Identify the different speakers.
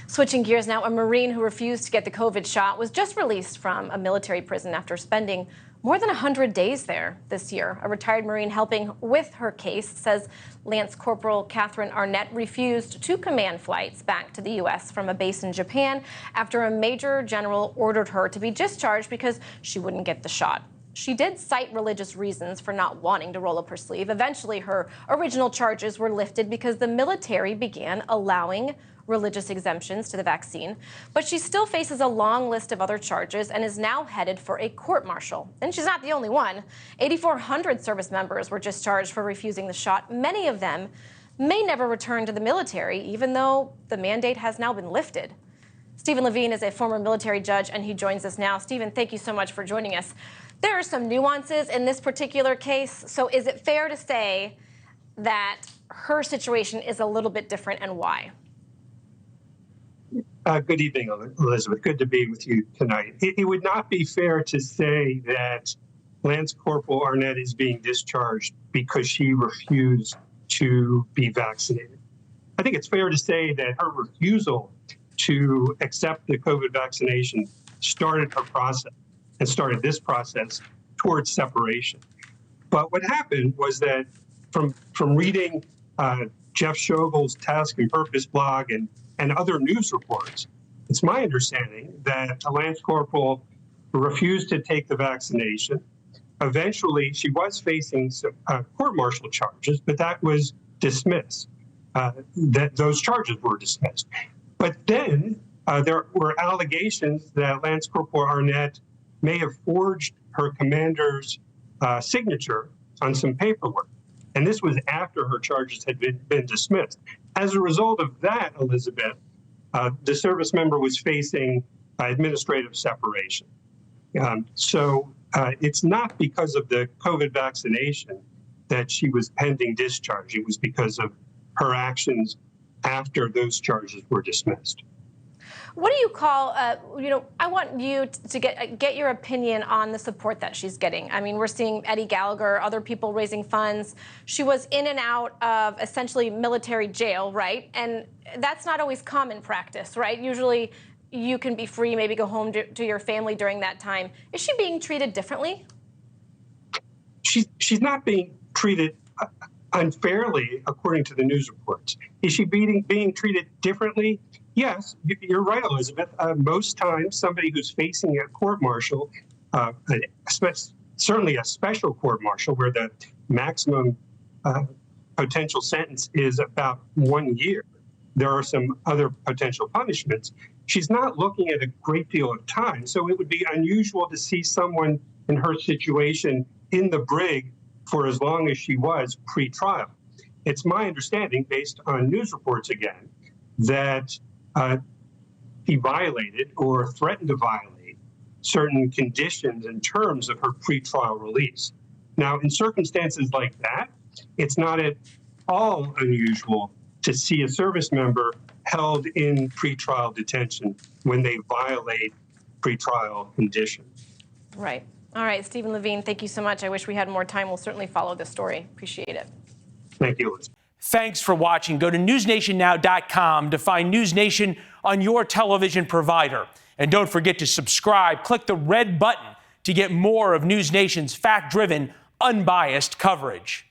Speaker 1: Switching gears now, a Marine who refused to get the COVID shot was just released from a military prison after spending more than 100 days there this year. A retired Marine helping with her case says Lance Corporal Catherine Arnett refused 2 command flights back to the U.S. from a base in Japan after a major general ordered her to be discharged because she wouldn't get the shot. She did cite religious reasons for not wanting to roll up her sleeve. Eventually, her original charges were lifted because the military began allowing religious exemptions to the vaccine. But she still faces a long list of other charges and is now headed for a court-martial. And she's not the only one. 8,400 service members were discharged for refusing the shot. Many of them may never return to the military, even though the mandate has now been lifted. Steve Levin is a former military judge, and he joins us now. Stephen, thank you so much for joining us. There are some nuances in this particular case. So is it fair to say that her situation is a little bit different, and why?
Speaker 2: Good evening, Elizabeth. Good to be with you tonight. It would not be fair to say that Lance Corporal Arnett is being discharged because she refused to be vaccinated. I think it's fair to say that her refusal to accept the COVID vaccination started her process and started this process towards separation. But what happened was that from reading Jeff Shogel's Task and Purpose blog and other news reports, it's my understanding that Lance Corporal refused to take the vaccination. Eventually, she was facing some court-martial charges, but that was dismissed. Those charges were dismissed. But then there were allegations that Lance Corporal Arnett may have forged her commander's signature on some paperwork. And this was after her charges had been dismissed. As a result of that, Elizabeth, the service member was facing administrative separation. So it's not because of the COVID vaccination that she was pending discharge. It was because of her actions after those charges were dismissed.
Speaker 1: What do you call, I want you to get your opinion on the support that she's getting. I mean, we're seeing Eddie Gallagher, other people raising funds. She was in and out of essentially military jail, right? And that's not always common practice, right? Usually you can be free, maybe go home to your family during that time. Is she being treated differently?
Speaker 2: She's not being treated unfairly, according to the news reports. Is she being treated differently? Yes, you're right, Elizabeth. Most times, somebody who's facing a court-martial, certainly a special court-martial, where the maximum potential sentence is about 1 year, there are some other potential punishments. She's not looking at a great deal of time, so it would be unusual to see someone in her situation in the brig for as long as she was pre-trial. It's my understanding, based on news reports again, that he violated or threatened to violate certain conditions and terms of her pretrial release. Now, in circumstances like that, it's not at all unusual to see a service member held in pretrial detention when they violate pretrial conditions.
Speaker 1: Right. All right, Stephen Levin, thank you so much. I wish we had more time. We'll certainly follow this story. Appreciate it.
Speaker 2: Thank you, Liz.
Speaker 3: Thanks for watching. Go to newsnationnow.com to find NewsNation on your television provider. And don't forget to subscribe. Click the red button to get more of NewsNation's fact-driven, unbiased coverage.